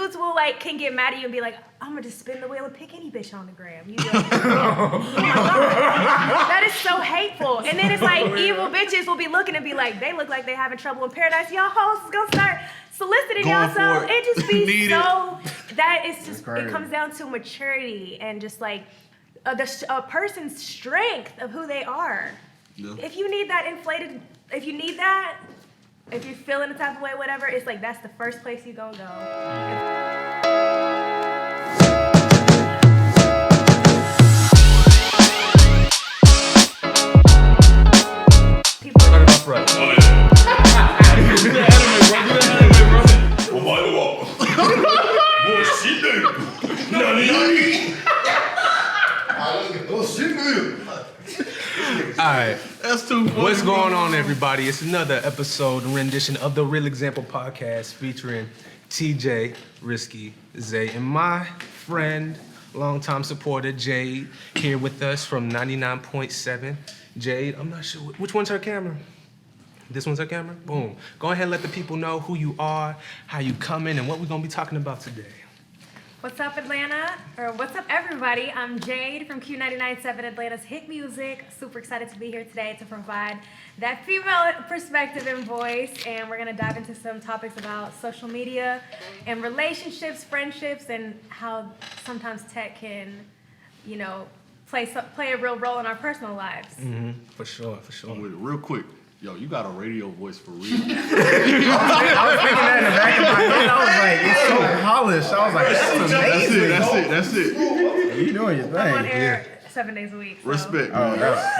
dudes will like can get mad at you and be like, I'm gonna just spin the wheel and pick any bitch on the gram. You be like, oh my God. That is so hateful. And then it's like evil bitches will be looking and be like, they look like they having trouble in paradise. Y'all hoes is gonna start soliciting y'all. So it just be so that it's just it comes down to maturity and just like a person's strength of who they are. Yeah. If you need that inflated, if you're feeling the type of way, whatever, it's like that's the first place you gonna go. People are up front. Oh yeah. Do the anime, bro. Oh my Alright, that's too funny. What's going on, everybody? It's another episode and rendition of the Real Example podcast featuring TJ, Risky, Xxay, and my friend, longtime supporter, Jade, here with us from 99.7. Jade, I'm not sure, which one's her camera? This one's her camera? Boom. Go ahead and let the people know who you are, how you coming, and what we're going to be talking about today. What's up, Atlanta? Or what's up, everybody? I'm Jade from Q99.7 Atlanta's hit music. Super excited to be here today to provide that female perspective and voice. And we're going to dive into some topics about social media and relationships, friendships, and how sometimes tech can, you know, play a real role in our personal lives. Mm-hmm. For sure. Real quick. Yo, you got a radio voice for real. I was thinking that in the back of my head. I was like, it's so polished. I was like, that's amazing. That's it. You doing your thing. I'm on air 7 days a week. So. Respect. Oh,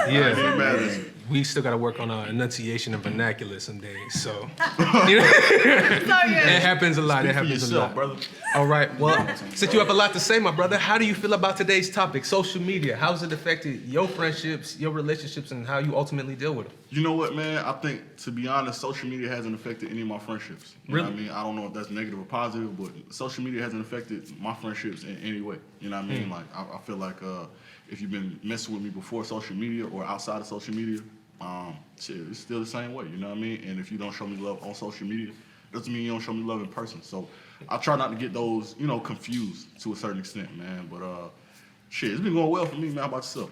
yeah. We still got to work on our enunciation and vernacular some days, so. It happens a lot. Speak for yourself, brother. All right, well, since you have a lot to say, my brother, how do you feel about today's topic, social media? How's it affected your friendships, your relationships, and how you ultimately deal with it? You know what, man? I think, to be honest, social media hasn't affected any of my friendships. You know what I mean? I don't know if that's negative or positive, but social media hasn't affected my friendships in any way. You know what I mean? Like, I feel like if you've been messing with me before social media or outside of social media, it's still the same way, you know what I mean? And if you don't show me love on social media, doesn't mean you don't show me love in person. So I try not to get those, confused to a certain extent, man. But it's been going well for me, man. How about yourself?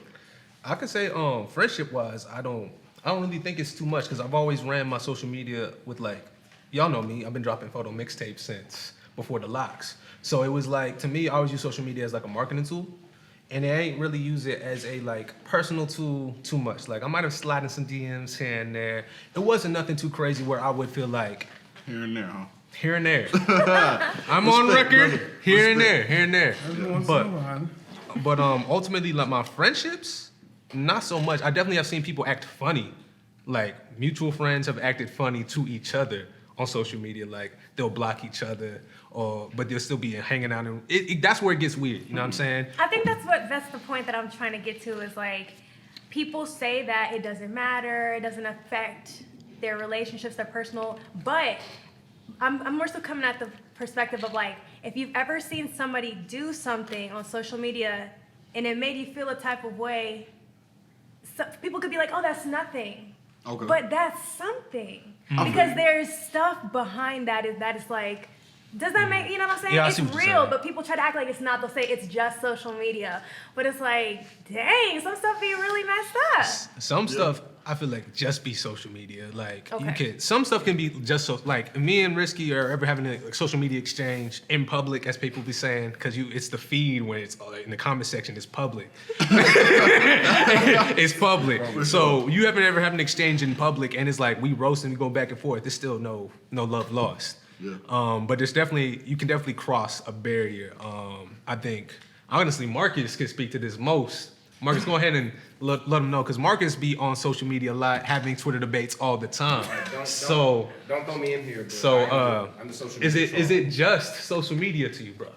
I could say, friendship-wise, I don't really think it's too much because I've always ran my social media with y'all know me. I've been dropping photo mixtapes since before the locks. So it was like, to me, I always use social media as like a marketing tool. And I ain't really use it as a personal tool too much. Like I might have slid in some DMs here and there. It wasn't nothing too crazy where I would feel like here and there, huh? Here and there. I'm on record. Brother. Here and there. But ultimately, like my friendships, not so much. I definitely have seen people act funny. Like mutual friends have acted funny to each other on social media. Like they'll block each other. But they'll still be hanging out, and that's where it gets weird. You know what I'm saying? I think that's the point that I'm trying to get to is like, people say that it doesn't matter, it doesn't affect their relationships, their personal. But I'm more so coming at the perspective of like, if you've ever seen somebody do something on social media and it made you feel a type of way, people could be like, oh, that's nothing. Okay. But that's something because there's stuff behind that is like. Does that make, you know what I'm saying? Yeah, it's real, but people try to act like it's not. They'll say it's just social media. But it's like, dang, some stuff be really messed up. Some stuff, I feel like just be social media. Like, some stuff can be just so, like, me and Risky are ever having a social media exchange in public, as people be saying, because it's the feed when it's in the comment section, it's public. It's public. So you haven't ever had an exchange in public, and it's like, we roast and we go back and forth. There's still no love lost. Yeah. But you can definitely cross a barrier. I think, honestly, Marcus could speak to this most. Marcus, go ahead and let them know, because Marcus be on social media a lot, having Twitter debates all the time. Don't throw me in here, bro. So, I'm the social media is it just social media to you, bro?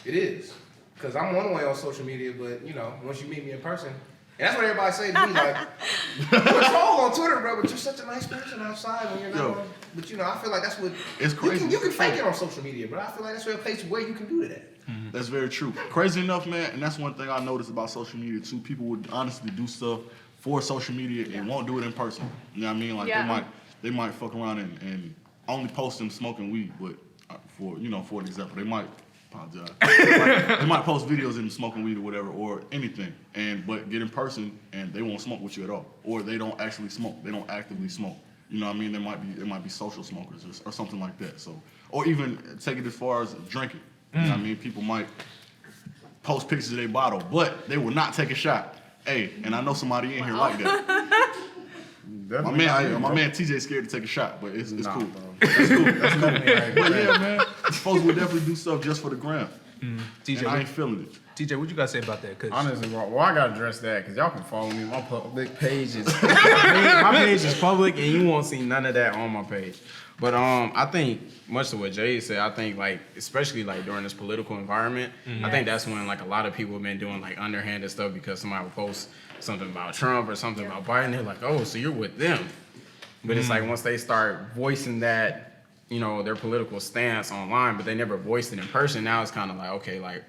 It is, because I'm one way on social media, but once you meet me in person. And that's what everybody say to me, like, you're a troll on Twitter, bro, but you're such a nice person outside when you're not on. But, I feel like that's what... It's crazy. You can fake it on social media, but I feel like that's a place where you can do that. Mm-hmm. That's very true. Crazy enough, man, and that's one thing I noticed about social media, too. People would honestly do stuff for social media and won't do it in person. You know what I mean? Like, they might fuck around and only post them smoking weed, but for an example. They might apologize. They might post videos of them smoking weed or whatever or anything, but get in person and they won't smoke with you at all, or they don't actually smoke. They don't actively smoke. You know what I mean? They might be social smokers or something like that. So, or even take it as far as drinking. You know what I mean? People might post pictures of their bottle, but they will not take a shot. Hey, and I know somebody in here like that. My man TJ scared to take a shot, but it's cool. Bro. It's cool. That's definitely right. But yeah, man, folks will definitely do stuff just for the gram. TJ, And I ain't feeling it. TJ, what you gotta say about that? Cause Honestly, well, I gotta address that because y'all can follow me. My public page is my page is public, and you won't see none of that on my page. But I think much to what Jade said, I think like especially like during this political environment, I think that's when like a lot of people have been doing like underhanded stuff because somebody will post something about Trump or something about Biden. They're like, oh, so you're with them. But it's like once they start voicing that, their political stance online, but they never voiced it in person. Now it's kind of like, okay, like,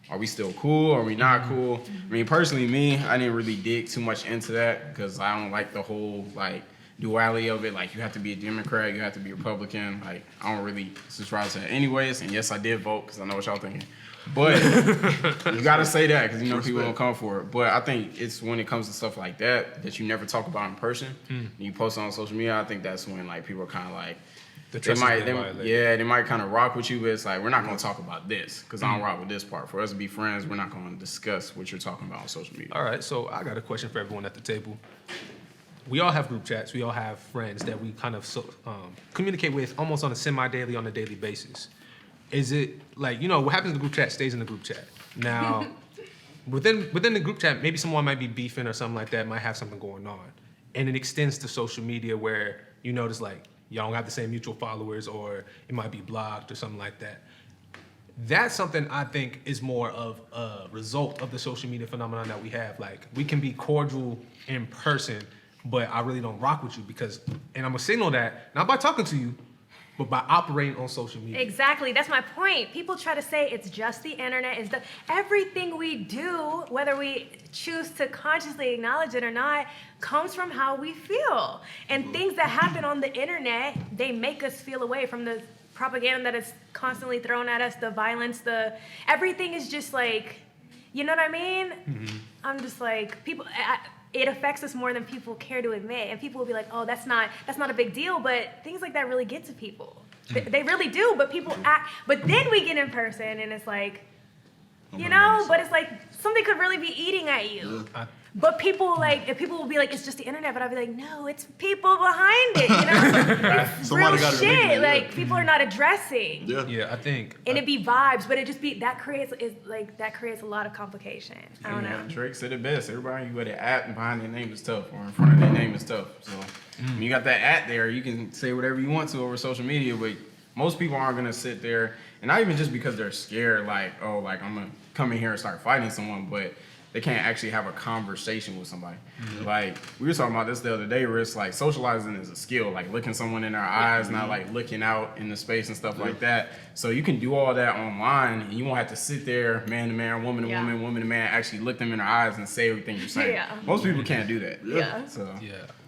are we still cool? Are we not cool? I mean, personally, I didn't really dig too much into that because I don't like the whole like duality of it. Like, you have to be a Democrat, you have to be a Republican. Like, I don't really subscribe to that anyways. And yes, I did vote because I know what y'all thinking. But you gotta say that because people don't come for it. But I think it's when it comes to stuff like that you never talk about in person. You post it on social media. I think that's when like people are kind of like they might kind of rock with you, but it's like we're not gonna talk about this because I don't rock with this part. For us to be friends, we're not gonna discuss what you're talking about on social media. all right, so I got a question for everyone at the table. We all have group chats. We all have friends that we kind of communicate with almost on a daily basis. Is it like, what happens in the group chat stays in the group chat. Now, within the group chat, maybe someone might be beefing or something like that, might have something going on. And it extends to social media where you notice like, y'all don't have the same mutual followers or it might be blocked or something like that. That's something I think is more of a result of the social media phenomenon that we have. Like, we can be cordial in person, but I really don't rock with you and I'm gonna signal that, not by talking to you, but by operating on social media. Exactly, that's my point. People try to say it's just the internet. Everything we do, whether we choose to consciously acknowledge it or not, comes from how we feel. And things that happen on the internet, they make us feel away from the propaganda that is constantly thrown at us, the violence, everything is just like, you know what I mean? I'm just like, it affects us more than people care to admit. And people will be like, oh, that's not a big deal, but things like that really get to people. They really do, but people act, but then we get in person and it's like, but it's like something could really be eating at you. But people will be like, it's just the internet, but I'll be like, no, it's people behind it, It's real shit, like people are not addressing. Yeah, I think. And it be vibes, but it just be, that creates a lot of complication. I don't know. Drake said it best. Everybody you got an at behind their name is tough, or in front of their name is tough. So when you got that at there, you can say whatever you want to over social media, but most people aren't gonna sit there, and not even just because they're scared, like, oh, like I'm gonna come in here and start fighting someone, but they can't actually have a conversation with somebody. Like, we were talking about this the other day where it's like socializing is a skill, like looking someone in their eyes, not like looking out in the space and stuff like that. So you can do all that online and you won't have to sit there, man to man, woman to woman, woman to man, actually look them in their eyes and say everything you're saying. Most people can't do that. So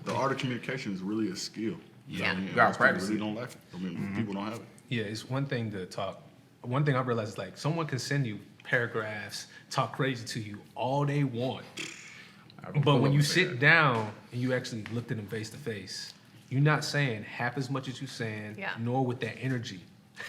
the art of communication is really a skill. You gotta practice really don't like it. I mean, people don't have it. Yeah, it's one thing to talk. One thing I realized is like someone can send you paragraphs, talk crazy to you all they want. But when you sit down and you actually looked at them face to face, you're not saying half as much as you're saying, nor with that energy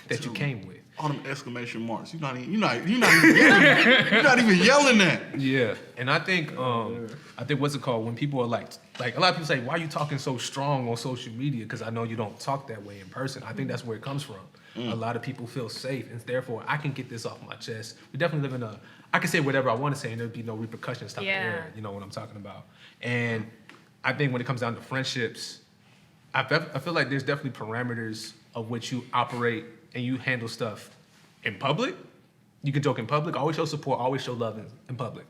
that you came with. All them exclamation marks. You're not even yelling. You're not even yelling that. Yeah, and I think what's it called when people are like a lot of people say, why are you talking so strong on social media? Because I know you don't talk that way in person. I think that's where it comes from. A lot of people feel safe, and therefore I can get this off my chest. We definitely live in I can say whatever I want to say, and there'll be no repercussions type of era. You know what I'm talking about. And I think when it comes down to friendships, I feel like there's definitely parameters of which you operate and you handle stuff in public. You can joke in public, always show support, always show love in public.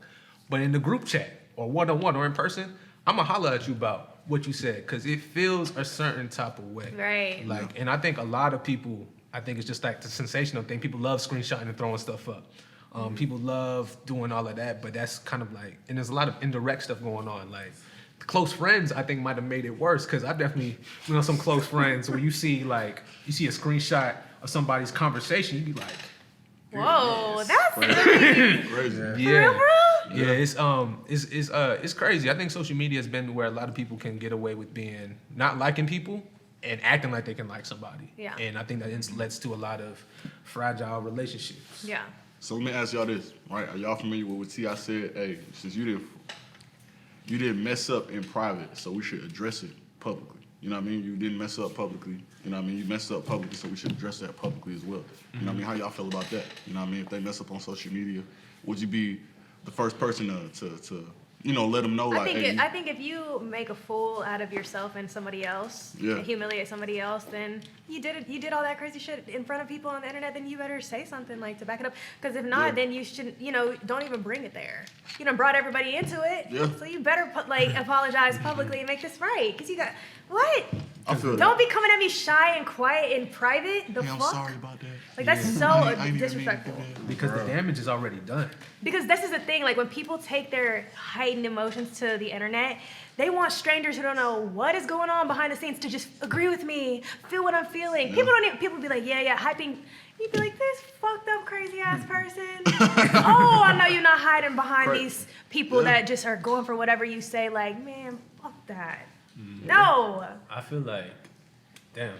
But in the group chat or one-on-one or in person, I'm gonna holler at you about what you said because it feels a certain type of way. Right. Like, and I think a lot of people, I think it's just like the sensational thing. People love screenshotting and throwing stuff up. People love doing all of that, but that's kind of like, and there's a lot of indirect stuff going on. Like, close friends, I think, might have made it worse because I definitely, some close friends where you see a screenshot of somebody's conversation, you'd be like, Whoa, that's really Crazy. yeah. bro. Yeah, it's crazy. I think social media has been where a lot of people can get away with being not liking people and acting like they can like somebody. Yeah. And I think that leads to a lot of fragile relationships. Yeah. So let me ask y'all this, right? Are y'all familiar with what T.I. said? Hey, since you didn't mess up in private, so we should address it publicly. You know what I mean? You didn't mess up publicly. You know what I mean? You messed up publicly, so we should address that publicly as well. You know what I mean? How y'all feel about that? You know what I mean? If they mess up on social media, would you be the first person to let them know? I Like, think if you make a fool out of yourself and somebody else, Yeah. and humiliate somebody else, then you did all that crazy shit in front of people on the internet, then you better say something like to back it up. Because if not, Yeah. then you shouldn't, don't even bring it there. You done brought everybody into it. Yeah. So you better apologize publicly and make this right. Because you got, what? I feel Don't that. be coming at me shy and quiet in private. The Hey, I'm fuck? sorry about that. Like, that's so I didn't mean to do disrespectful. that. Because the damage is already done. Because this is the thing, like when people take their heightened emotions to the internet, they want strangers who don't know what is going on behind the scenes to just agree with me, feel what I'm feeling. People be like, yeah, hyping. You'd be like, this fucked up crazy ass person. Oh, I know you're not hiding behind these people that just are going for whatever you say. Like, man, fuck that. No. I feel like, damn,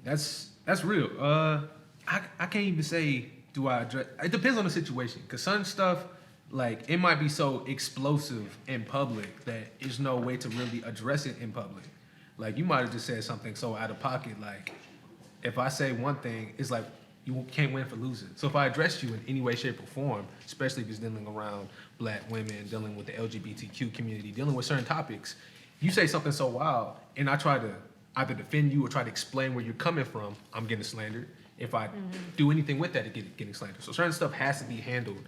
that's real. I can't even say do I address. It depends on the situation, cause some stuff like it might be so explosive in public that there's no way to really address it in public. Like you might have just said something so out of pocket. Like if I say one thing, it's like you can't win for losing. So if I address you in any way, shape, or form, especially if it's dealing around black women, dealing with the LGBTQ community, dealing with certain topics, you say something so wild, and I try to either defend you or try to explain where you're coming from, I'm getting slandered. If I do anything with that, it getting slandered. So certain stuff has to be handled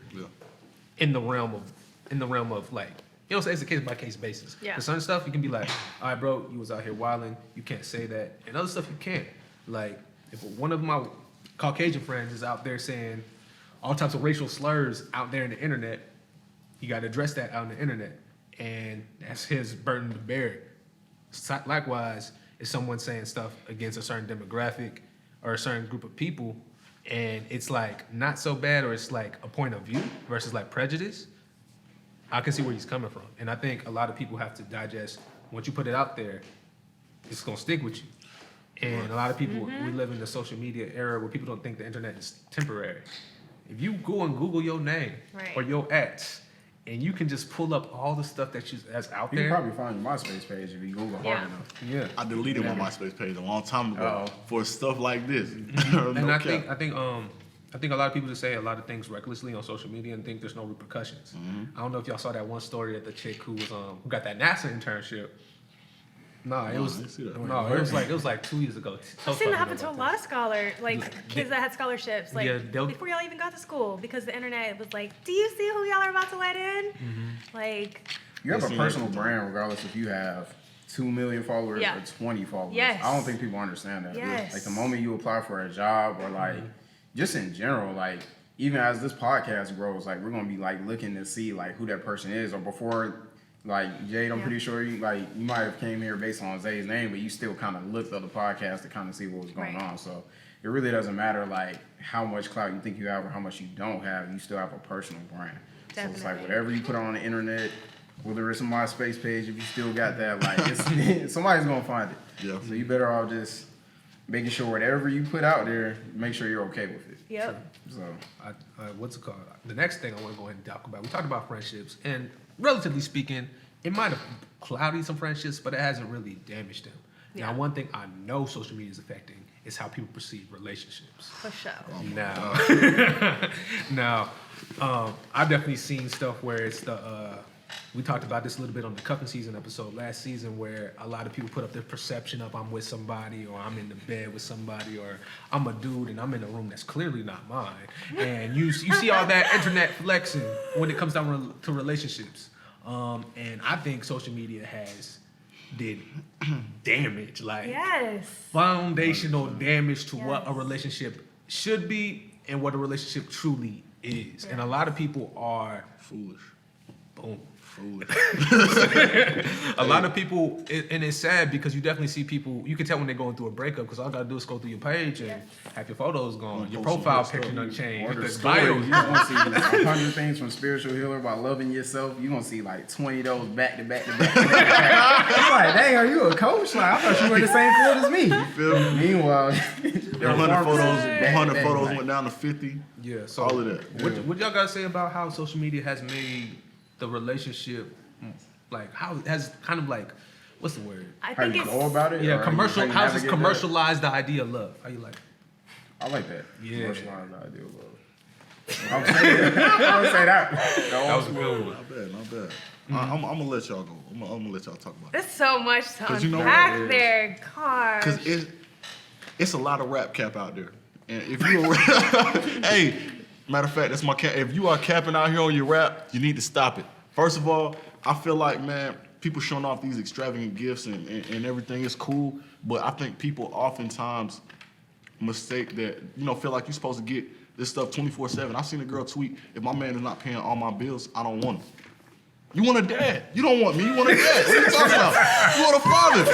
in the realm of like, it's a case by case basis. Yeah. For certain stuff, you can be like, all right, bro, you was out here wilding, you can't say that. And other stuff you can't. Like, if one of my Caucasian friends is out there saying all types of racial slurs out there in the internet, you got to address that out in the internet. And that's his burden to bear. Likewise, if someone's saying stuff against a certain demographic or a certain group of people, and it's like not so bad, or it's like a point of view versus like prejudice, I can see where he's coming from. And I think a lot of people have to digest, once you put it out there, it's gonna stick with you. And a lot of people, we live in the social media era where people don't think the internet is temporary. If you go and Google your name or your ex, and you can just pull up all the stuff that's out You there. can probably find your MySpace page if you Google hard enough. Yeah. I deleted my MySpace page a long time ago for stuff like this. And I think a lot of people just say a lot of things recklessly on social media and think there's no repercussions. I don't know if y'all saw that one story that the chick who was who got that NASA internship. It was like 2 years ago. I've seen that happen to a lot of kids that had scholarships, before y'all even got to school, because the internet was like, do you see who y'all are about to let in? Like, You have a personal brand regardless if you have 2 million followers or 20 followers. Yes. I don't think people understand that. Yes. Like the moment you apply for a job or like just in general, like even as this podcast grows, like we're gonna be like looking to see like who that person is. Or before, like Jade, I'm pretty sure you might have came here based on Zay's name, but you still kind of looked at the podcast to kind of see what was going on. So it really doesn't matter like how much clout you think you have or how much you don't have. You still have a personal brand. Definitely. So it's like whatever you put on the internet, whether it's a MySpace page, if you still got that, like it's, somebody's gonna find it. Yeah. So you better off just making sure whatever you put out there, make sure you're okay with it. Yep. So What's it called? The next thing I want to go ahead and talk about. We talked about friendships, and relatively speaking, it might have clouded some friendships, but it hasn't really damaged them. Yeah. Now, one thing I know social media is affecting is how people perceive relationships. For sure. I've definitely seen stuff where it's we talked about this a little bit on the cuffing season episode last season, where a lot of people put up their perception of I'm with somebody, or I'm in the bed with somebody, or I'm a dude and I'm in a room that's clearly not mine. And you see all that internet flexing when it comes down to relationships. And I think social media did damage, like foundational damage to what a relationship should be and what a relationship truly is. And a lot of people are Foolish. Boom. Foolish. A lot of people, and it's sad because you definitely see people, you can tell when they're going through a breakup because all you gotta do is go through your page and have your photos gone, your profile picture done changed, Or the the story, bio. you gonna see 100 things from Spiritual Healer about loving yourself. You gonna see like 20 of those back to back to back. It's like, dang, are you a coach? Like, I thought you were in the same field as me. You feel me? Meanwhile, 100 photos went down to 50. Yeah, so All of that. What y'all gotta say about how social media has made the relationship, like how it has kind of like, what's the word? I how think you it's go about it? Yeah, or commercial. how you How's this navigate commercialized the idea of love? How you like? I like that. Yeah. Commercialized idea of love. I would say that. That was a good one. Not bad. I'm gonna let y'all go. I'm gonna let y'all talk about it. there's so much to 'Cause you know unpack what it is. there. Gosh. Cause it's a lot of rap cap out there, and if you hey, matter of fact, that's my cap. If you are capping out here on your rap, you need to stop it. First of all, I feel like, man, people showing off these extravagant gifts and everything is cool, but I think people oftentimes mistake that, feel like you're supposed to get this stuff 24/7. I seen a girl tweet, if my man is not paying all my bills, I don't want him. You want a dad. You don't want me. You want a dad. What are you talking about? You want a father.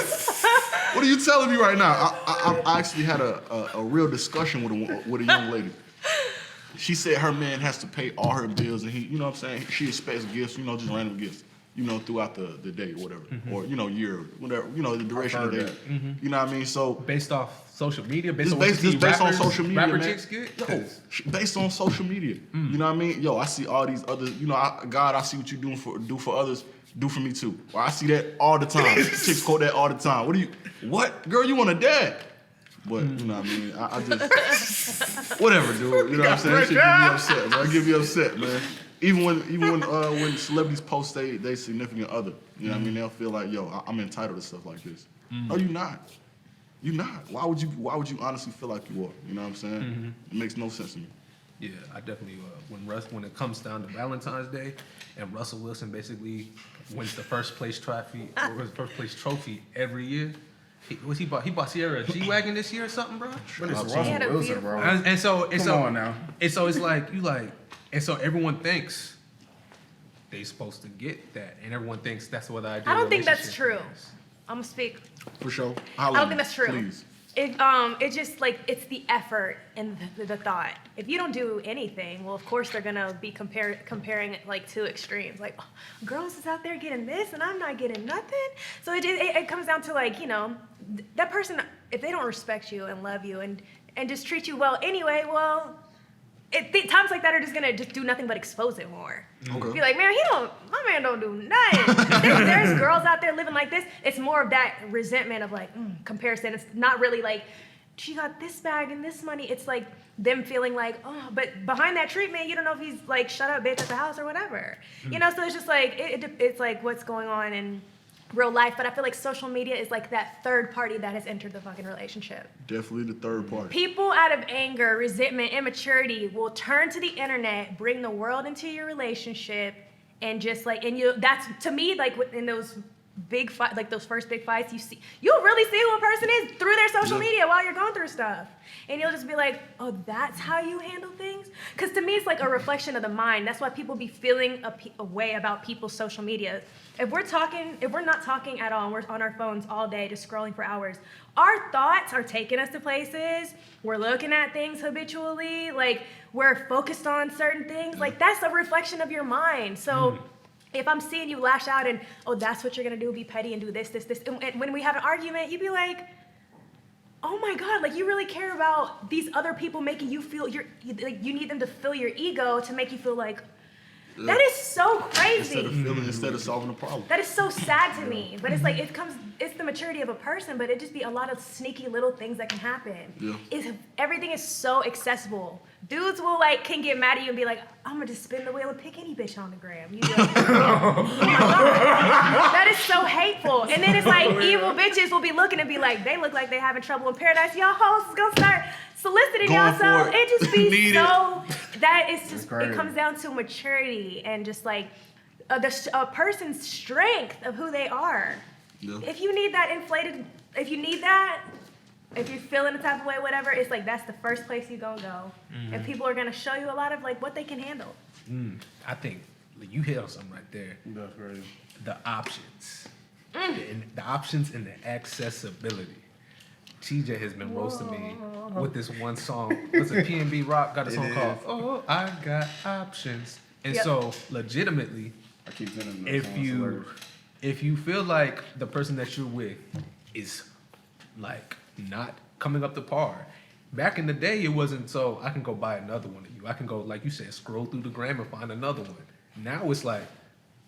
What are you telling me right now? I actually had a real discussion with a young lady. She said her man has to pay all her bills, and he, you know what I'm saying? She expects gifts, just random gifts, throughout the day or whatever, or, year, whatever, the duration of the day. You know what I mean? So Based off social media, based it's on what you based, see it's based on rappers- social media, rapper man. chicks get? Yo, based on social media. You know what I mean? Yo, I see all these others. God, I see what you do for others. Do for me too. Or I see that all the time. Chicks quote that all the time. What? Girl, you want a dad? But you know what I mean? I just whatever, dude. You know what I'm saying? That shit give me upset, man. Give me upset, man. Even when celebrities post they significant other, you know what I mean? They'll feel like, yo, I'm entitled to stuff like this. No, you're not. You're not. Why would you honestly feel like you are? You know what I'm saying? It makes no sense to me. Yeah, I definitely, when it comes down to Valentine's Day and Russell Wilson basically wins the first place trophy every year. He bought Sierra a G-Wagon this year or something, bro? But it's He had a Russell Wilson, beautiful- bro. And so Come on now. And so it's like and so everyone thinks they supposed to get that, and everyone thinks that's what I do. I don't think that's true. I'm gonna speak. For sure. I don't think that's true. Please. It's just like it's the effort and the thought. If you don't do anything, well, of course they're gonna be comparing it like two extremes. Like, oh, girls is out there getting this and I'm not getting nothing. So it comes down to like, that person, if they don't respect you and love you and just treat you well anyway, well, times like that are just gonna just do nothing but expose it more. Okay. Be like, man, my man don't do nothing. There's girls out there living like this. It's more of that resentment of like comparison. It's not really like she got this bag and this money. It's like them feeling like, oh, but behind that treatment, you don't know if he's like shut up, bitch, at the house or whatever. So it's just like it's like what's going on in real life. But I feel like social media is like that third party that has entered the fucking relationship. Definitely the third party. People out of anger, resentment, immaturity will turn to the internet, bring the world into your relationship, and just like, that's to me, like in those big fight, like those first big fights, you'll really see who a person is through their social media while you're going through stuff. And you'll just be like, oh, that's how you handle things? Because to me, it's like a reflection of the mind. That's why people be feeling a way about people's social media. If we're not talking at all, and we're on our phones all day just scrolling for hours, our thoughts are taking us to places. We're looking at things habitually. Like, we're focused on certain things. Like, that's a reflection of your mind. So if I'm seeing you lash out and, oh, that's what you're going to do, be petty and do this. And when we have an argument, you'd be like, oh my God, like you really care about these other people making you feel you need them to fill your ego to make you feel like, that is so crazy. Instead of solving the problem. That is so sad to me. But it's like, it's the maturity of a person, but it just be a lot of sneaky little things that can happen. Yeah. Everything is so accessible. Dudes can get mad at you and be like, I'm gonna just spin the wheel and pick any bitch on the gram. You be like, oh my God. That is so hateful. And then it's like, evil bitches will be looking and be like, they look like they having trouble in paradise. Y'all hoes is gonna start soliciting y'all. So it just be so, that is just, it comes down to maturity and just like a person's strength of who they are. Yeah. If you need that if you're feeling the type of way, whatever, it's like that's the first place you gonna go. And people are gonna show you a lot of like what they can handle. I think you hit on something right there. That's crazy. The options. The options and the accessibility. TJ has been roasting me with this one song. What's it? P&B Rock got a song called "Oh, I Got Options," and so legitimately, I keep sending them. if you feel like the person that you're with is like not coming up to par, back in the day it wasn't so I can go buy another one of you. I can go, like you said, scroll through the gram and find another one. Now it's like,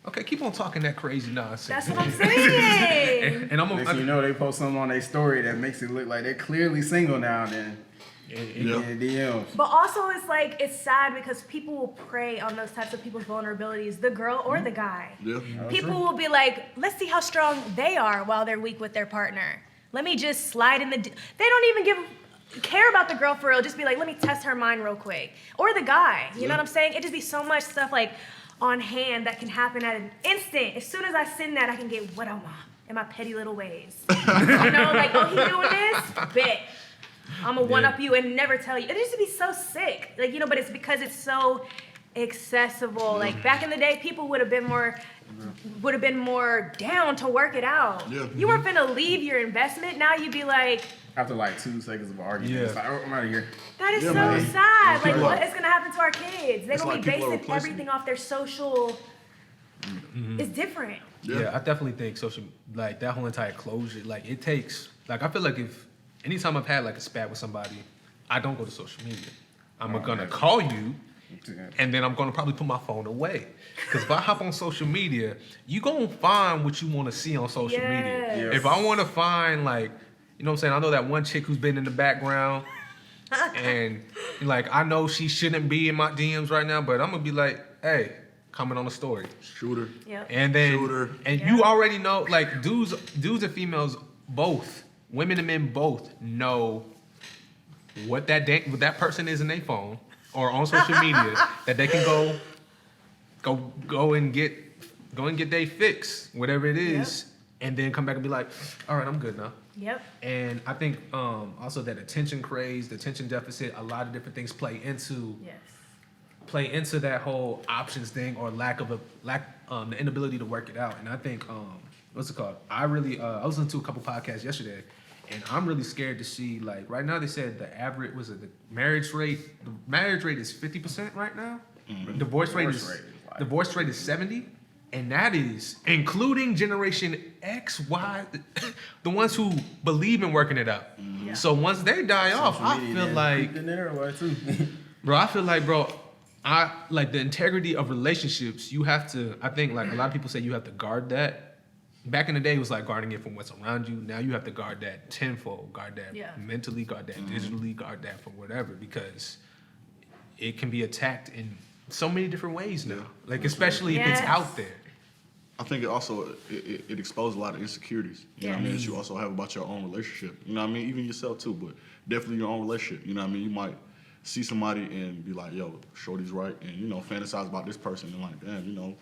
okay, keep on talking that crazy nonsense. That's what I'm saying. and I'm Next thing you know, they post something on their story that makes it look like they're clearly single now and then. In DMs. But also, it's like, it's sad because people will prey on those types of people's vulnerabilities, the girl or the guy. Yeah. People will be like, let's see how strong they are while they're weak with their partner. Let me just slide in the... They don't even care about the girl for real. Just be like, let me test her mind real quick. Or the guy. You know what I'm saying? It just be so much stuff like on hand that can happen at an instant. As soon as I send that, I can get what I want in my petty little ways. You know, like, oh, he doing this? Bet. I'm gonna one up you and never tell you. It used to be so sick, like, you know, but it's because it's so accessible. Like back in the day, people would have been more down to work it out. Yeah. You weren't finna leave your investment. Now you'd be like, After like 2 seconds of argument, it's like, oh, I'm out of here. that is Yeah, so man. sad. Like, People what are- is gonna happen to our kids? They're It's gonna like be people are basing replacing- everything off their social. It's different. Yeah, I definitely think social, like that whole entire closure, like it takes, like I feel like if anytime I've had like a spat with somebody, I don't go to social media. I'm gonna call you, and then I'm gonna probably put my phone away. Because if I hop on social media, you gonna find what you want to see on social media. Yes. If I want to find like, you know what I'm saying? I know that one chick who's been in the background, and like I know she shouldn't be in my DMs right now, but I'm gonna be like, hey, comment on the story. Shooter. Yep. And then, Shooter. and you already know, like dudes and females both, women and men both know what that person is in their phone or on social media that they can go and get their fix, whatever it is, and then come back and be like, all right, I'm good now. Yep. And I think also that attention craze, the attention deficit, a lot of different things play into that whole options thing or the inability to work it out. And I think what's it called? I was listening to a couple podcasts yesterday, and I'm really scared to see, like, right now they said the average the marriage rate is 50% right now. Mm-hmm. Divorce rate is 70, and that is including Generation X, Y, the ones who believe in working it out. Yeah. So once they die off, I feel like, bro, I like the integrity of relationships. You have to, I think, like a lot of people say, you have to guard that. Back in the day, it was like guarding it from what's around you. Now you have to guard that tenfold, guard that mentally, guard that digitally, guard that for whatever, because it can be attacked in so many different ways now. Like, especially if it's out there. I think it also it exposes a lot of insecurities. You know what I mean? That you also have about your own relationship. You know what I mean? Even yourself too, but definitely your own relationship. You know what I mean? You might see somebody and be like, yo, shorty's right, and you know, fantasize about this person and like, damn, you know,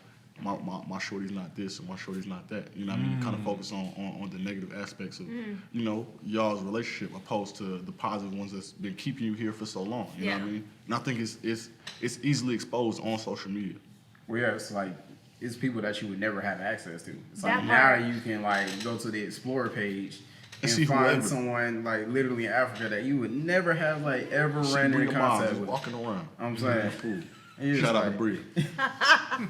my shorty's not this and my shorty's not that. You know what I mean? You kind of focus on the negative aspects of, you know, y'all's relationship opposed to the positive ones that's been keeping you here for so long. You know what I mean? And I think it's easily exposed on social media. Well, yeah, it's like, it's people that you would never have access to. It's like That now part. you can like go to the Explorer page and see find whoever. someone like literally in Africa that you would never have like ever See ran Bree into and Mom contact just with. walking around. I'm saying. Cool. And you're Shout just out to like, Bree. oh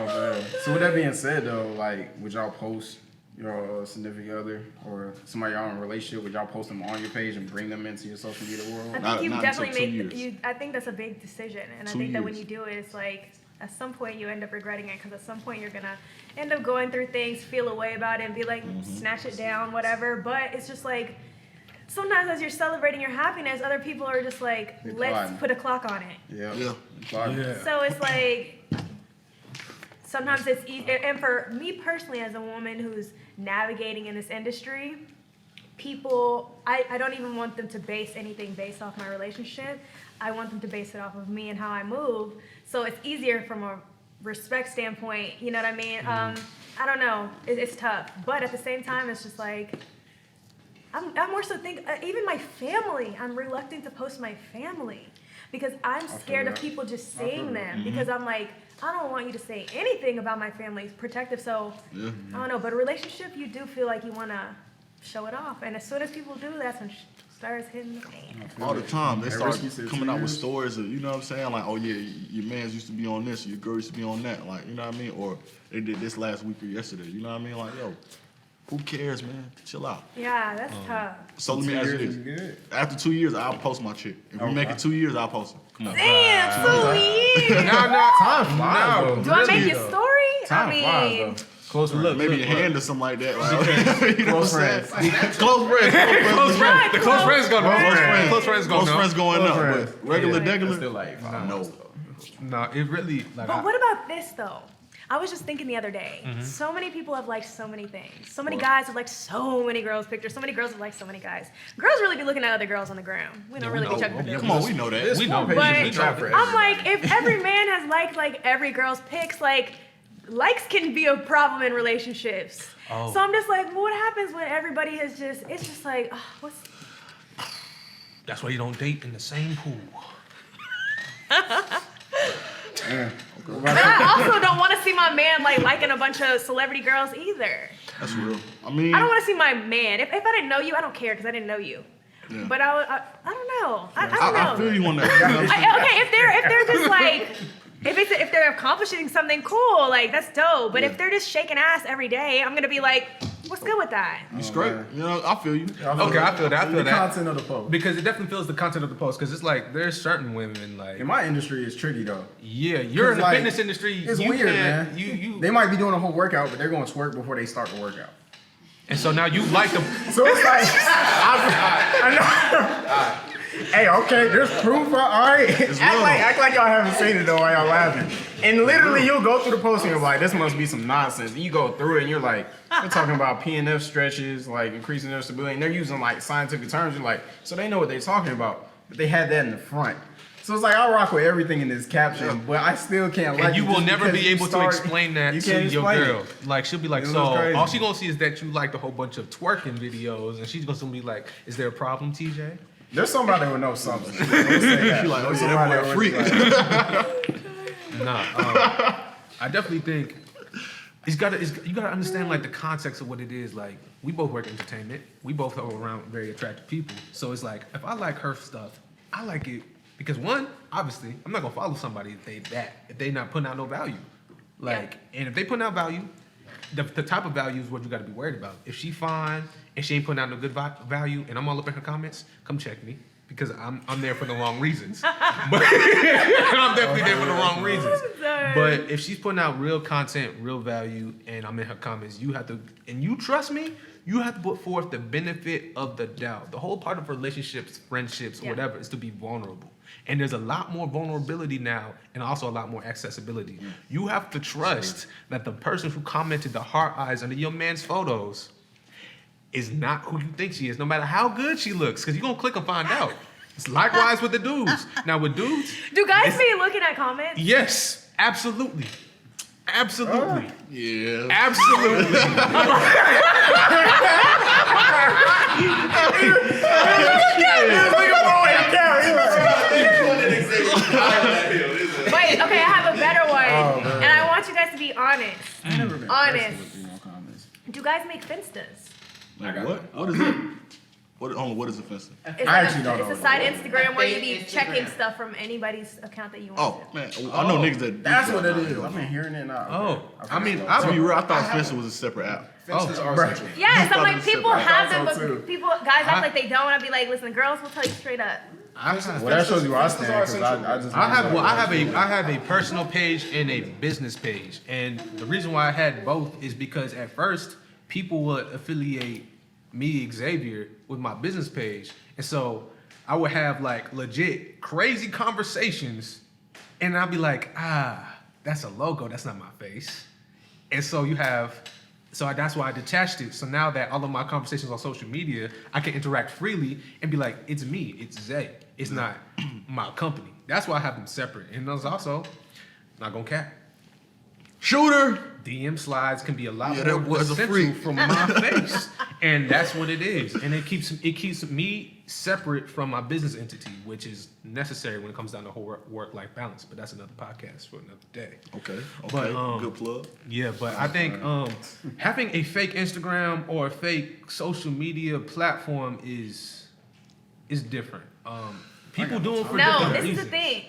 man. So with that being said though, like would y'all post your significant other or somebody y'all in a relationship, would y'all post them on your page and bring them into your social media world? I think Not you until definitely 2 make. years. I think that's a big decision, and I 2 think that when years. you do it, it's like at some point you end up regretting it because at some point you're gonna end up going through things, feel a way about it, and be like, snatch it down, whatever. But it's just like sometimes as you're celebrating your happiness, other people are just like, They're let's plotting. put a clock on it. Yeah. So it's like sometimes it's easy, and for me personally, as a woman who's navigating in this industry, people, I don't even want them to base anything based off my relationship. I want them to base it off of me and how I move. So it's easier from a respect standpoint, you know what I mean? I don't know, it's tough. But at the same time, it's just like, I'm more so even my family, I'm reluctant to post my family. because I'm scared of people just seeing them because I'm like, I don't want you to say anything about my family. It's protective, so I don't know. But a relationship, you do feel like you want to show it off, and as soon as people do, that's when stars hitting the fan. All the time, they start coming out with stories of, you know what I'm saying? Like, oh yeah, your man's used to be on this, your girl used to be on that. Like, you know what I mean? Or they did this last week or yesterday. You know what I mean? Like, yo, who cares, man? Chill out. Yeah, that's tough. So let me ask you this. After 2 years, I'll post my chick. If we make it 2 years, I'll post her. Come on. Damn, 2 years. Time flies, though. Do I make your story? Time flies, though. Close friends. Maybe a hand or something like that. Like, you know Close what I'm friends. saying? Close friends. Right, The close friends going up. Close friends going Close up. friends going up. friends. But regular, Still degular, like no. No, it really like. But what about this though? I was just thinking the other day. So many people have liked so many things. So many guys have liked so many girls' pictures. So many girls have liked so many guys. Girls really be looking at other girls on the ground. We don't really be checking for them. Come on, we know that. We know. But We try for I'm like, if every man has liked like every girl's pics, like likes can be a problem in relationships. Oh. So I'm just like, well, what happens when everybody has just? It's just like, what's? That's why you don't date in the same pool. But I also don't want to see my man like liking a bunch of celebrity girls either. That's real. I mean, I don't want to see my man. If I didn't know you, I don't care because I didn't know you. Yeah. But I don't know. I don't know. I feel you on that. You know what I'm saying? Okay, if they're just like. If they're accomplishing something cool, like that's dope. But if they're just shaking ass every day, I'm gonna be like, what's good with that? You straight. You know, I feel you. Okay, I feel that. The content of the post. Because it definitely feels the content of the post. Because it's like there's certain women like. In my industry, it's tricky though. Yeah, you're in the like, fitness industry. It's you weird, can't, man. You. They might be doing a whole workout, but they're going to twerk before they start the workout. And so now you like them. So it's like, I know. Hey, okay, there's proof. All right. Act like y'all haven't seen it though while y'all laughing. And literally, you'll go through the post and you're like, this must be some nonsense. And you go through it and you're like, they're talking about PNF stretches, like increasing their stability. And they're using like scientific terms. You're like, so they know what they're talking about. But they had that in the front. So it's like, I'll rock with everything in this caption, but I still can't like it. And you will just never because be able to start- explain that you to can't your explain girl. it. Like, she'll be like, It so was crazy. all she gonna see is that you liked a whole bunch of twerking videos, and she's gonna be like, is there a problem, TJ? There's somebody who knows something. Don't say that. She like, oh There's yeah, that somebody boy who a freak. Nah, I definitely think you gotta understand like the context of what it is. Like, we both work entertainment. We both are around very attractive people. So it's like, if I like her stuff, I like it because one, obviously, I'm not gonna follow somebody if they not putting out no value. Like, and if they putting out value, the type of value is what you gotta be worried about. If she fine and she ain't putting out no good value, and I'm all up in her comments, come check me. Because I'm there for the wrong reasons. But I'm definitely there for the wrong reasons. But if she's putting out real content, real value, and I'm in her comments, you have to, and you trust me, you have to put forth the benefit of the doubt. The whole part of relationships, friendships, whatever, is to be vulnerable. And there's a lot more vulnerability now, and also a lot more accessibility. You have to trust that the person who commented the heart eyes under your man's photos is not who you think she is, no matter how good she looks, because you're going to click and find out. It's likewise with the dudes. Now, with dudes... Do guys be looking at comments? Yes, absolutely. Absolutely. Yeah. Absolutely. Wait, okay, I have a better one. And I want you guys to be honest. Honest. Do guys make finstas? Like what? What is it? What is offensive? It's I actually don't know It's a what side it is. Instagram where you be Instagram. checking stuff from anybody's account that you want Oh to. man, I know niggas that. That's do what that. it is. I've been hearing it now. Oh, I mean, To be real, I thought Spencer was a separate app. Fences are bruh. essential. Yes, I'm thought like, it was people separate. have I them, thought so, but too. people, guys act like they don't. I'd be like, listen, girls will tell you straight up. Well, that shows you where I stand, because I just... I have a personal page and a business page, and the reason why I had both is because at first people would affiliate me, Xxavier, with my business page, and so I would have like legit crazy conversations, and I'd be like, that's a logo, that's not my face, and so that's why I detached it. So now that all of my conversations on social media, I can interact freely and be like, it's me, it's Xay. It's not my company. That's why I have them separate. And there's also, not gonna cap, Shooter. DM slides can be a lot Yeah, that more was a essential freak. from my face. And that's what it is. And it keeps me separate from my business entity, which is necessary when it comes down to whole work-life balance. But that's another podcast for another day. Okay. But, Good plug. Yeah, but I think having a fake Instagram or a fake social media platform is different. People do it for different this reasons. is the thing.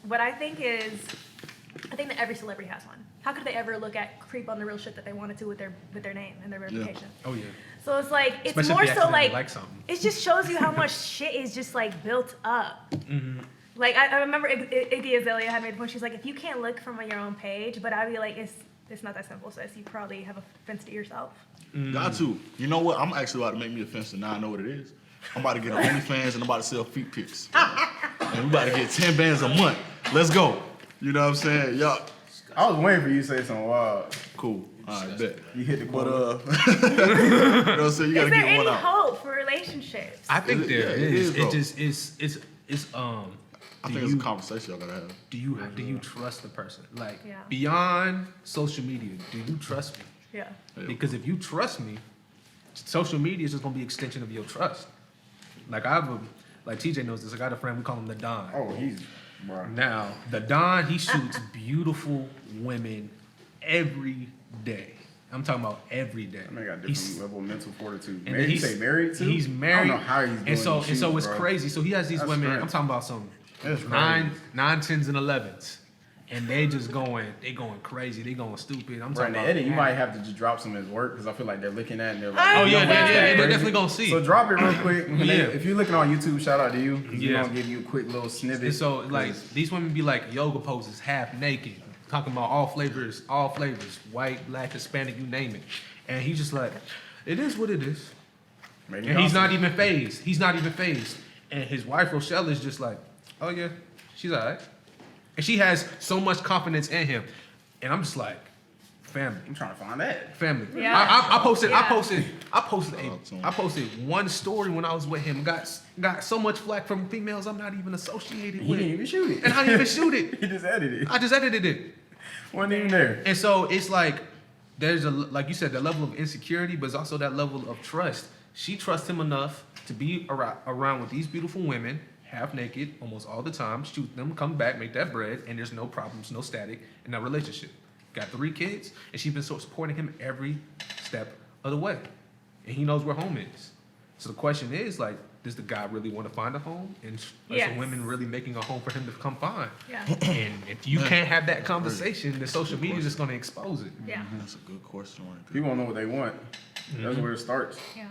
What I think is, I think that every celebrity has one. How could they ever creep on the real shit that they wanted to with their name and their reputation? Oh yeah. So it's like it's Especially more if they so accidentally like something. it just shows you how much shit is just like built up. Mm-hmm. Like I remember Iggy Azalea had made the point. She's like, if you can't look from your own page, but I'd be like, it's not that simple, sis. You probably have a fence to yourself. Got to. You know what? I'm actually about to make me a fence, and now I know what it is. I'm about to get an OnlyFans and I'm about to sell feet pics. And we about to get 10 bands a month. Let's go. You know what I'm saying? Y'all. I was waiting for you to say something wild. Cool. All right, bet. You hit the But quota. you know what I'm saying? You gotta Is there get any one out. hope for relationships? I think It- there yeah, it is. is, It though. just it's I think it's a conversation y'all gotta have. do you trust the person? Like Yeah. beyond social media, do you trust me? Yeah. Because if you trust me, social media is just gonna be an extension of your trust. Like like TJ knows this. I got a friend, we call him the Don. Oh, he's, bro. Now, the Don, he shoots beautiful women every day. I'm talking about every day. That man got He's- different level of mental fortitude. and Married, you he's- say married too? He's married. I don't know how he's doing and so these it's bro. crazy. So he has these That's women. strength. I'm talking about some That's nine, 10s, and 11s, and they going crazy. They going stupid. I'm Bro, talking in the about. edit, you might have to just drop some of his work because I feel like they're looking at it and they're like, Oh, Oh yeah, yeah, they're crazy. definitely gonna see. So drop it real quick. When Yeah. if you're looking on YouTube, shout out to you. You're Yeah. gonna give you a quick little snippet. And so like these women be like yoga poses, half naked, talking about all flavors, white, black, Hispanic, you name it. And he's just like, it is what it is. Maybe And he's not even phased. And his wife Rochelle is just like, oh yeah, she's alright. And she has so much confidence in him. And I'm just like, family. I'm trying to find that. Family. Yeah. I posted Yeah. I posted one story when I was with him. Got so much flack from females I'm not even associated He with. didn't even shoot it. And I didn't even shoot it. He just edited it. I just edited it. Wasn't even there. And so it's like there's like you said, the level of insecurity, but it's also that level of trust. She trusts him enough to be around with these beautiful women, half naked, almost all the time, shoot them, come back, make that bread, and there's no problems, no static in that relationship. Got 3 kids, and she's been supporting him every step of the way. And he knows where home is. So the question is, like, does the guy really want to find a home? And are Yes. some women really making a home for him to come find? Yeah. And if you can't have that conversation, the social media is just going to expose it. Yeah. That's a good question right there. People don't know what they want. That's where it starts. Yeah.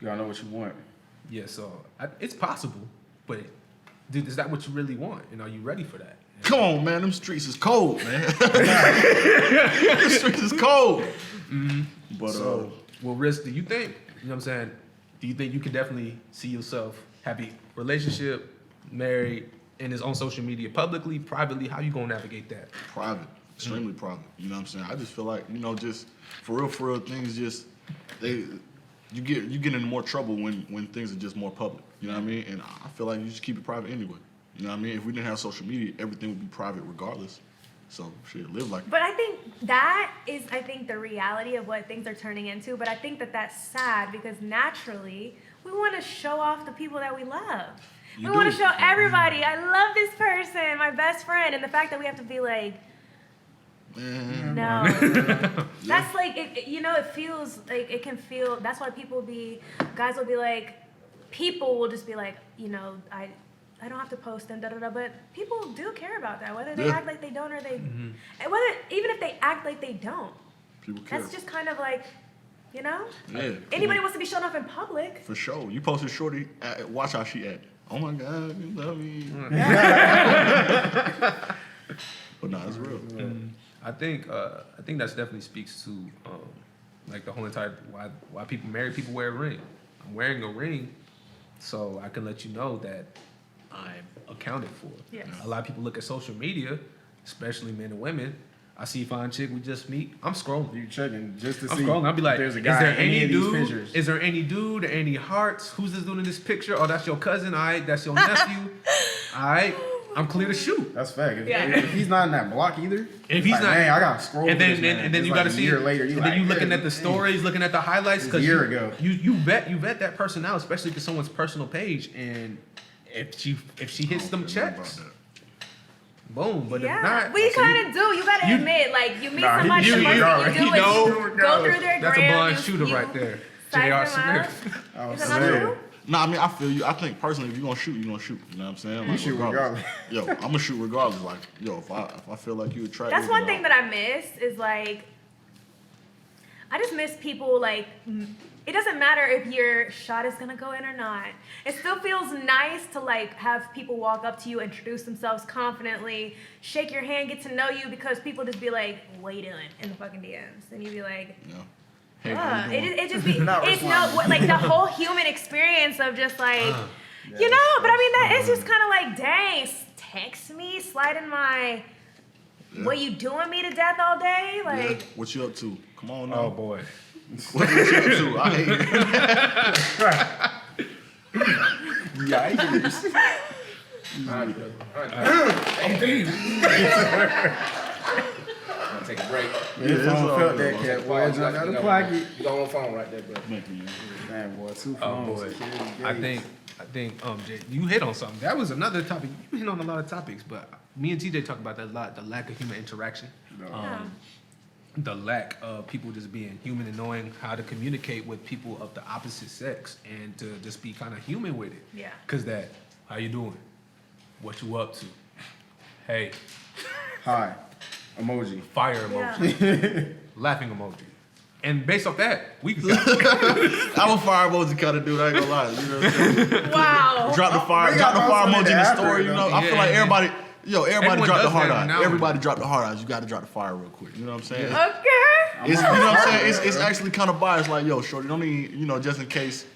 You gotta know what you want. Yeah, so it's possible, but dude, is that what you really want? And are you ready for that? Come on, man. Them streets is cold, man. Them streets is cold. But So, well, Riz, do you think, you know what I'm saying, do you think you can definitely see yourself happy relationship, married, in his own social media, publicly, privately? How you gonna navigate that? private, extremely private. You know what I'm saying? I just feel like, you know, just for real, things just you get into more trouble when things are just more public. You know what I mean? And I feel like you just keep it private anyway. You know what I mean? If we didn't have social media, everything would be private regardless. So shit, live like But I think that is, the reality of what things are turning into. But I think that that's sad because naturally we want to show off the people that we love. You We want to do. show everybody, I love this person, my best friend. And the fact that we have to be like, man. no. That's like, it feels like it can feel, that's why guys will be like, people will just be like, I don't have to post them, but people do care about that, whether they Yeah. act like they don't or they, and even if they act like they don't, People care. that's just kind of like, Yeah. anybody wants to be shown off in public. For sure. You posted Shorty, watch how she act. Oh my God, you love me. But nah, it's real. I think that definitely speaks to like the whole entire why people married people wear a ring. I'm wearing a ring, so I can let you know that I'm accounted for. Yes. A lot of people look at social media, especially men and women. I see a fine chick we just meet. I'm scrolling. You checking just to I'm see. scrolling. I'll be like, if there's a is guy there in any any of these dude? pictures. Is there any dude? Any hearts? Who's this dude in this picture? Oh, that's your cousin. All right, that's your nephew. All right. I'm clear to shoot. That's fact. If, Yeah. if he's not in that block either, If he's like, not, man, I gotta scroll. and then through this, man. and then It's you like gotta a see year later. and then you looking at the stories, looking at the highlights because a year ago. You vet that person out, especially to someone's personal page, and if she hits them checks, boom. But if not, we kind of do. You gotta admit, like you meet somebody, you the first already thing you do know. is you go through their that's a gram. blind shooter right there, J.R. size them Smith. up. Is that not true? No, I mean I feel you. I think personally, if you're gonna shoot, you're gonna shoot. You know what I'm saying? Like, shoot regardless. Yo, I'm gonna shoot regardless. Like, yo, if I feel like you attractive. That's one thing that I miss is like, I just miss people like, it doesn't matter if your shot is gonna go in or not. It still feels nice to like have people walk up to you, introduce themselves confidently, shake your hand, get to know you, because people just be like, what you doing in the fucking DMs? And you be like, Yeah. Hey, how you doing? it just be, Not it's no, responding. like the whole human experience of just like, you know, but I mean, that it's just kind of like, dang, text me, slide in my, what you doing me to death all day? Like, Yeah. What you up to? Come on now. Oh boy. What you up to? I hate it. Yikes. Take a break. Man, if I don't felt that cat, boy, I jumped out of the pocket. You got one phone right there, bro. Thank you, man. Man, boy, 2 Oh phones. boy. security I gates. think Jay, you hit on something. That was another topic. You hit on a lot of topics, but me and TJ talk about that a lot. The lack of human interaction. The lack of people just being human and knowing how to communicate with people of the opposite sex and to just be kind of human with it. Yeah. Cause that, how you doing? What you up to? Hey, Hi. Emoji. fire emoji, laughing emoji. And based off that, we got I'm a fire emoji kind of dude. I ain't gonna lie. You know what I'm saying? wow. Drop the fire we got emoji in the after story. it, You know, though. I feel Yeah, like yeah. everybody Everyone drop the does heart that every now eyes. and Everybody drop the heart eyes. You got to drop the fire real quick. You know what I'm saying? Okay. It's, you know what I'm saying? It's actually kind of biased. Like, yo, shorty, don't even, you know, just in case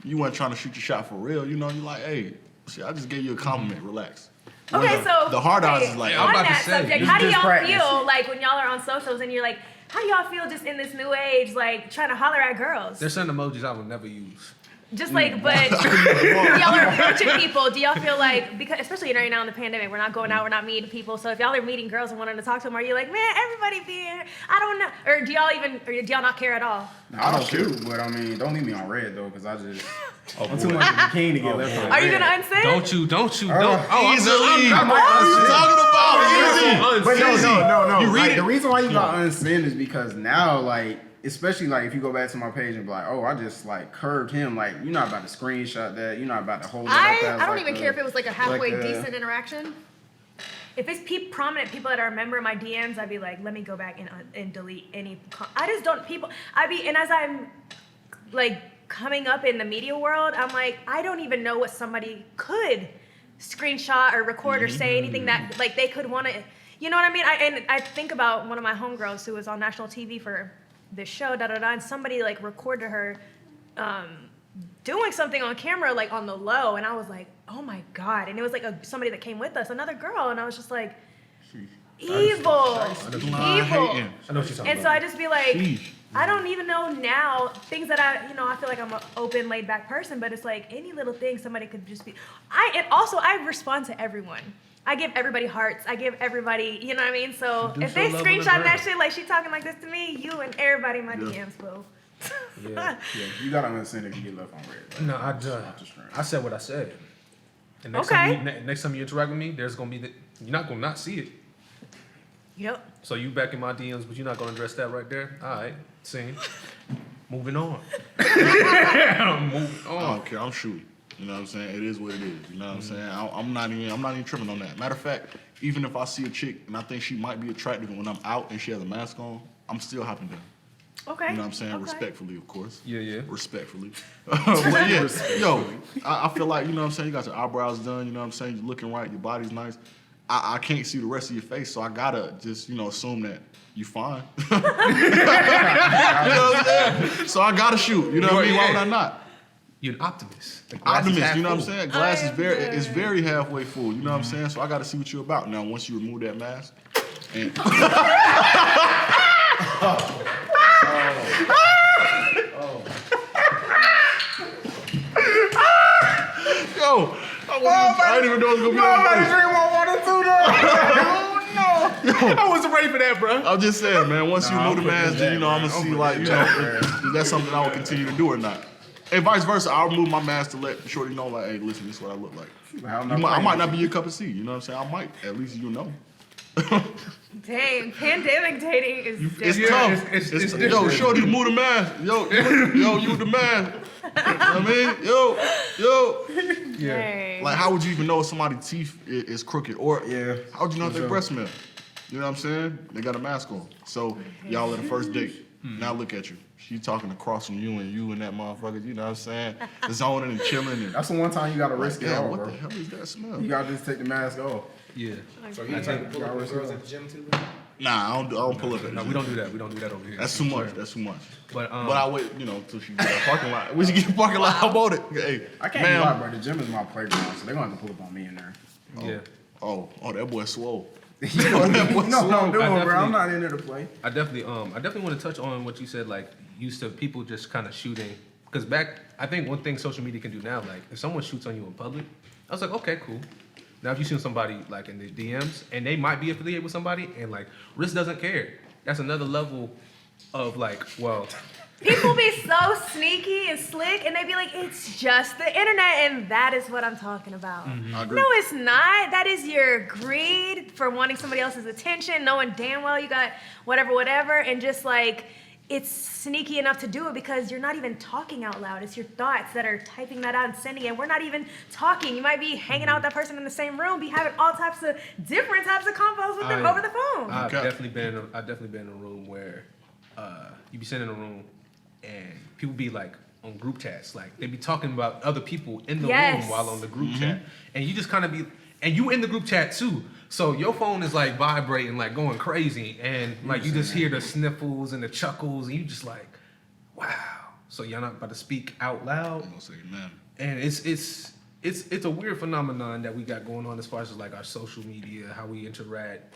you weren't trying to shoot your shot for real. You know, you're like, hey, shit, I just gave you a compliment. Relax. Okay, When so the hard eyes okay, is like, I'm on about to that say, subject, this how is do just y'all practice. feel like when y'all are on socials and you're like, how do y'all feel just in this new age, like trying to holler at girls? there's certain emojis I will never use. Just like, but y'all are approaching people. Do y'all feel like, because especially right now in the pandemic, we're not going out, we're not meeting people. So if y'all are meeting girls and wanting to talk to them, are you like, man, everybody being, I don't know, or do y'all not care at all? I don't shoot, but I mean, don't leave me on red though, because I'm too much of a king to get left on Are you red. gonna unsend? Don't you? Don't. easily. I'm What are you talking about? Easy. But no. You read Like, it. the reason why you got unsend is because now, like, especially like if you go back to my page and be like, oh, I just like curved him. Like, you're not about to screenshot that. You're not about to hold it up. I as, don't like, even care if it was like a halfway like a- decent interaction. If it's prominent people that are a member of my DMs, I'd be like, let me go back and delete any. I just don't and as I'm like coming up in the media world, I'm like, I don't even know what somebody could screenshot or record or say anything that like they could want to. You know what I mean? I think about one of my homegirls who was on national TV for this show, and somebody like recorded her doing something on camera, like on the low, and I was like, oh my God. And it was like somebody that came with us, another girl, and I was just like, evil. hating. I know what you're talking And about. so I just be like, Sheesh. I don't even know now, things that I feel like I'm an open, laid back person, but it's like any little thing somebody could just be, and also I respond to everyone. I give everybody hearts. I give everybody, you know what I mean? So You do if they show love on the screenshot that ground. shit like she talking like this to me, you and everybody in my DMs, boo. Yeah. Yeah, you gotta unsend if you get left on red. No, I said what I said. And next Okay. next time you interact with me, there's gonna be you're not gonna not see it. Yep. So you back in my DMs, but you're not gonna address that right there. All right, same. Moving on. Moving I on. don't care. I'm shooting. You know what I'm saying? It is what it is. You know what I'm saying? I'm not even tripping on that. Matter of fact, even if I see a chick and I think she might be attractive, and when I'm out and she has a mask on, I'm still hopping down. Okay. You know what I'm saying? Okay. Respectfully, of course. Yeah. Respectfully. But yeah, yo, I feel like, you know what I'm saying? You got your eyebrows done, you know what I'm saying? You're looking right, your body's nice. I can't see the rest of your face, so I gotta just, assume that you fine. You know what I'm saying? So I gotta shoot, you know what I mean? Why would I not? You're an optimist. The glass is Optimist, half you know what I'm full. saying? Glass is am very halfway full, you know what I'm saying? So I gotta see what you're about. Now, once you remove that mask, and yo, I didn't even know it was gonna be that funny. Drink more water. I wasn't ready for that, bro. I'm just saying, man. Once you Nah, know I'm the putting mask, that then you know back, I'm gonna man. see I'm like putting you that know if that's something I will continue to do or not. And vice versa, I'll remove my mask to let Shorty know like, hey, listen, this is what I look like. I might not be your cup of tea. You know what I'm saying? I might. At least you know. Dang, pandemic dating is It's different. tough. it's It's different. yo, Shorty, move the mask. Yo, you the man. You know what I mean? Yo. Dang. Like, how would you even know if somebody's teeth is crooked? Or Yeah, how would you know if for they sure. breast milk? You know what I'm saying? They got a mask on. So y'all at a first date. Now look at you. She talking across from you and that motherfucker. You know what I'm saying? Zoning and chilling and. That's the one time you gotta risk it Yeah, all, what bro. the hell is that smell? You gotta just take the mask off. Yeah. So you trying to pull up with girls at the gym too? Bro? Nah, I don't pull up at No, we don't do that. We don't do that over here. That's too much. That's too much. But But I wait, till she get a parking lot. When she get a parking lot, how about it? Hey, I can't ma'am. lie, bro. The gym is my playground, so they're gonna have to pull up on me in there. yeah. Oh, that boy swole. No, I'm doing, I bro. I'm definitely- not in there to play. I definitely want to touch on what you said, like used to people just kind of shooting. Because I think one thing social media can do now, like if someone shoots on you in public, I was like, okay, cool. Now if you see somebody like in the DMs and they might be affiliated with somebody and like Risk doesn't care, that's another level of like, well, People be so sneaky and slick, and they be like, it's just the internet, and that is what I'm talking about. I agree. No, it's not. That is your greed for wanting somebody else's attention, knowing damn well you got whatever, and just like, it's sneaky enough to do it because you're not even talking out loud. It's your thoughts that are typing that out and sending it. We're not even talking. You might be hanging out with that person in the same room, be having all types of different types of convos with them over the phone. I've Okay. definitely been in a room where you be sitting in a room and people be like on group chats, like they be talking about other people in the Yes. room while on the group chat, and you just kind of be, and you in the group chat too. So your phone is like vibrating, like going crazy, and like you just hear the sniffles and the chuckles, and you just like, wow. So you're not about to speak out loud, I'm gonna say, man. and it's a weird phenomenon that we got going on as far as like our social media, how we interact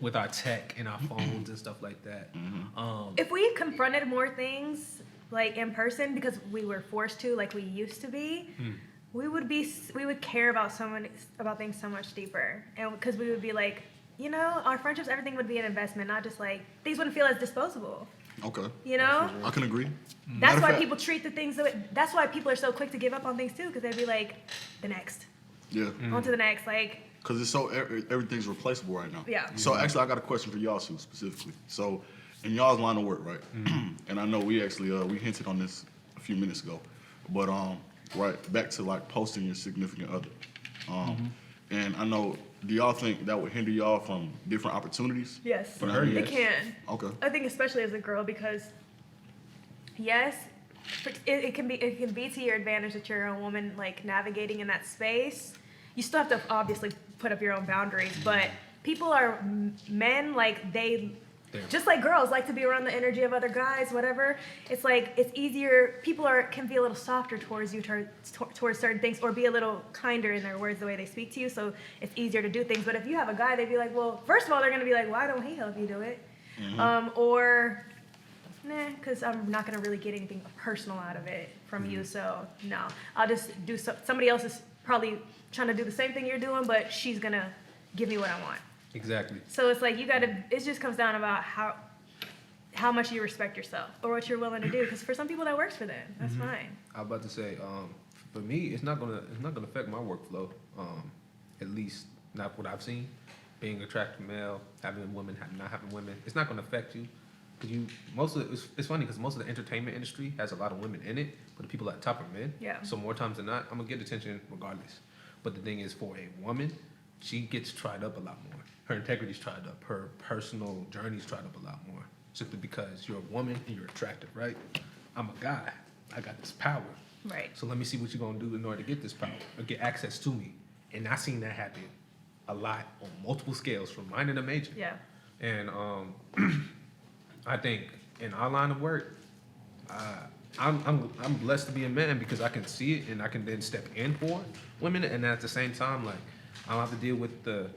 with our tech and our phones and stuff like that. If we confronted more things like in person because we were forced to, like we used to be, we would care about things so much deeper, and because we would be like, our friendships, everything would be an investment, not just like things wouldn't feel as disposable. Okay. I can agree. That's Matter of why fact- people treat the things. That's why people are so quick to give up on things too, because they'd be like, the next, Yeah. on to the next, like. Because it's so everything's replaceable right now. Yeah. So actually, I got a question for y'all two specifically. So, in y'all's line of work, right? And I know we actually we hinted on this a few minutes ago, but right back to like posting your significant other. And I know, do y'all think that would hinder y'all from different opportunities? Yes, For her, it yes. can. Okay. I think especially as a girl because, yes, it can be to your advantage that you're a woman like navigating in that space. You still have to obviously put up your own boundaries, but people are men like just like girls like to be around the energy of other guys, whatever. It's like it's easier. People can be a little softer towards you towards certain things, or be a little kinder in their words, the way they speak to you. So it's easier to do things. But if you have a guy, they'd be like, well, first of all, they're gonna be like, why don't he help you do it? Or nah, because I'm not gonna really get anything personal out of it from you. So no, I'll just do somebody else is probably trying to do the same thing you're doing, but she's gonna give me what I want. Exactly. So it's like it just comes down about how much you respect yourself or what you're willing to do. Because for some people that works for them, that's fine. I was about to say, for me, it's not gonna affect my workflow. At least not what I've seen. Being attracted male, having women, not having women, it's not gonna affect you. Because it's funny because most of the entertainment industry has a lot of women in it, but the people at the top are men. Yeah. So more times than not, I'm gonna get attention regardless. But the thing is, for a woman, she gets tried up a lot more. Her integrity's tried up. Her personal journey's tried up a lot more. Simply because you're a woman and you're attractive, right? I'm a guy. I got this power. Right. So let me see what you're gonna do in order to get this power or get access to me. And I seen that happen a lot on multiple scales, from minor to major. Yeah. And I think in our line of work, I'm blessed to be a man because I can see it and I can then step in for women, and at the same time, like I don't have to deal with the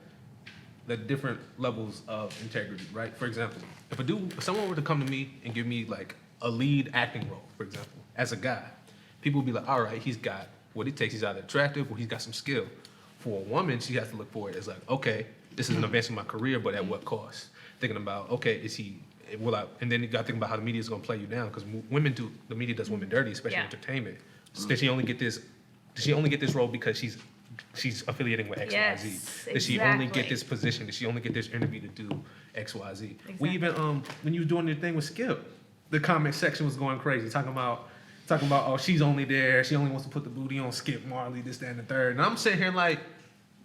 different levels of integrity, right? For example, if someone were to come to me and give me like a lead acting role, for example, as a guy, people would be like, all right, he's got what it takes. He's either attractive or he's got some skill. For a woman, she has to look for it as like, okay, this is an advance in my career, but at what cost? Thinking about, okay, and then you got to think about how the media is going to play you down, because the media does women dirty, especially entertainment. So does she only get this role because she's affiliating with XYZ? Yes, Does she only get exactly. this position? Does she only get this interview to do XYZ? Exactly. We even when you were doing your thing with Skip, the comment section was going crazy, talking about oh, she's only there, she only wants to put the booty on Skip, Marley, this, that, and the third. And I'm sitting here like,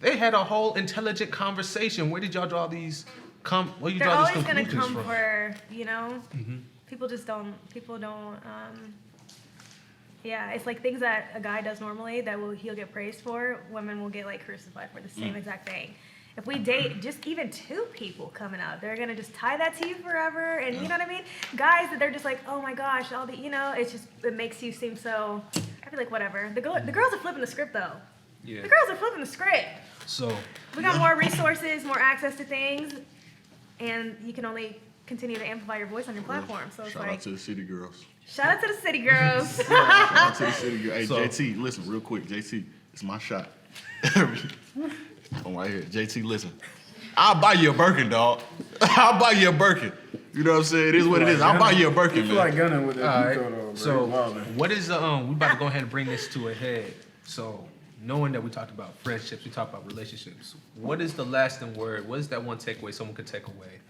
they had a whole intelligent conversation. Where did y'all draw these where you They're draw these always gonna conclusions come from? for, you know, people don't, yeah, it's like things that a guy does normally that he'll get praised for, women will get like crucified for the same exact thing. If we date just even two people coming up, they're gonna just tie that to you forever, and you know what I mean? Guys that they're just like, oh my gosh, all the, you know, it makes you seem so, I feel like whatever. The girls are flipping the script though. Yeah. The girls are flipping the script. So We got more resources, more access to things, and you can only continue to amplify your voice on your platform. So it's Shout like, out to the city girls. shout out to the city girls. Shout out to the city girls. Hey, So- JT, listen real quick. JT, it's my shot. I'm right here. JT, listen. I'll buy you a Birkin, dog. I'll buy you a Birkin. You know what I'm saying? It is what it is. I'll buy you a Birkin, I feel like man. gunning with all that. right. So what is we about to go ahead and bring this to a head. So knowing that we talked about friendships, we talked about relationships. What is the lasting word? What is that one takeaway someone could take away,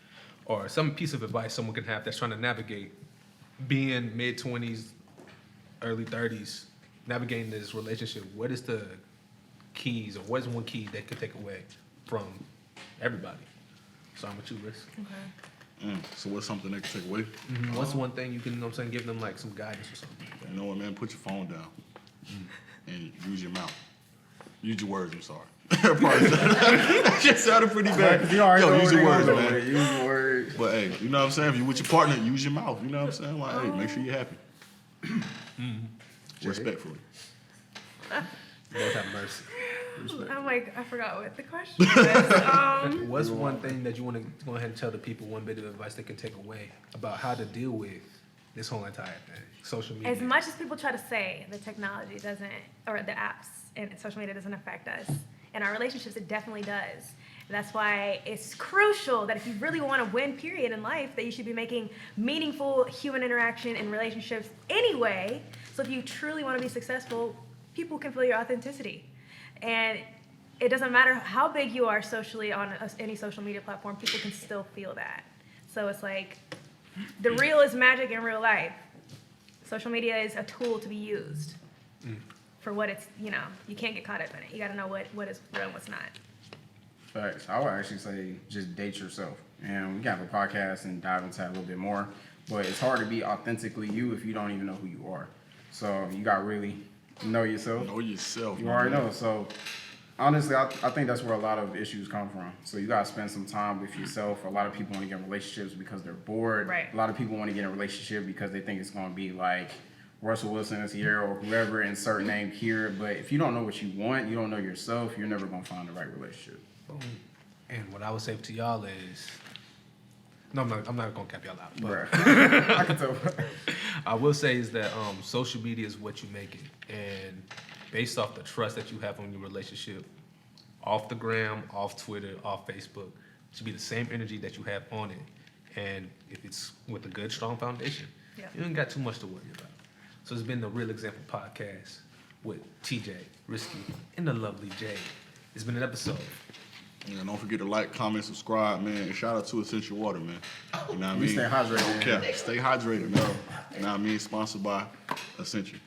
or some piece of advice someone can have that's trying to navigate being mid-20s, early 30s, navigating this relationship? What is the keys, or what is one key they could take away from everybody? Starting with you, Riz. So what's something they can take away? What's one thing you can, you know what I'm saying, give them like some guidance or something like that? You know what, man? Put your phone down and use your mouth. Use your words. I'm sorry. That just sounded pretty bad. You already know Yo, use your where words, they gonna go man. with it. Use your words. But hey, you know what I'm saying? If you're with your partner, use your mouth. You know what I'm saying? Like, hey, make sure you're happy. Respectfully. Lord have mercy. I'm like, I forgot what the question was. What's one thing that you want to go ahead and tell the people, one bit of advice they can take away about how to deal with this whole entire thing, social media? As much as people try to say the technology doesn't, or the apps and social media doesn't affect us, in our relationships, it definitely does. And that's why it's crucial that if you really want to win, period, in life, that you should be making meaningful human interaction in relationships anyway. So if you truly want to be successful, people can feel your authenticity. And it doesn't matter how big you are socially on any social media platform, people can still feel that. So it's like, the real is magic in real life. Social media is a tool to be used for what it's, you know, you can't get caught up in it. You got to know what is real and what's not. Facts. I would actually say just date yourself. And we can have a podcast and dive into that a little bit more. But it's hard to be authentically you if you don't even know who you are. So you got to really know yourself. Know yourself. You man. already know. So honestly, I think that's where a lot of issues come from. So you got to spend some time with yourself. A lot of people want to get in relationships because they're bored. Right. A lot of people want to get in a relationship because they think it's going to be like Russell Wilson is here or whoever insert name here. But if you don't know what you want, you don't know yourself, you're never going to find the right relationship. And what I would say to y'all is, no, I'm not gonna cap y'all out. But Bruh. I can tell. I will say is that social media is what you make it, and based off the trust that you have on your relationship, off the gram, off Twitter, off Facebook, it should be the same energy that you have on it. And if it's with a good, strong foundation, you ain't got too much to worry about. So it's been the Real Example podcast with TJ, Risky, and the lovely Jade. It's been an episode. Yeah, don't forget to like, comment, subscribe, man. And shout out to Essential Water, man. You know what I mean? Stay hydrated, Don't man. cap. Stay hydrated, man. You know what I mean? Sponsored by Essential.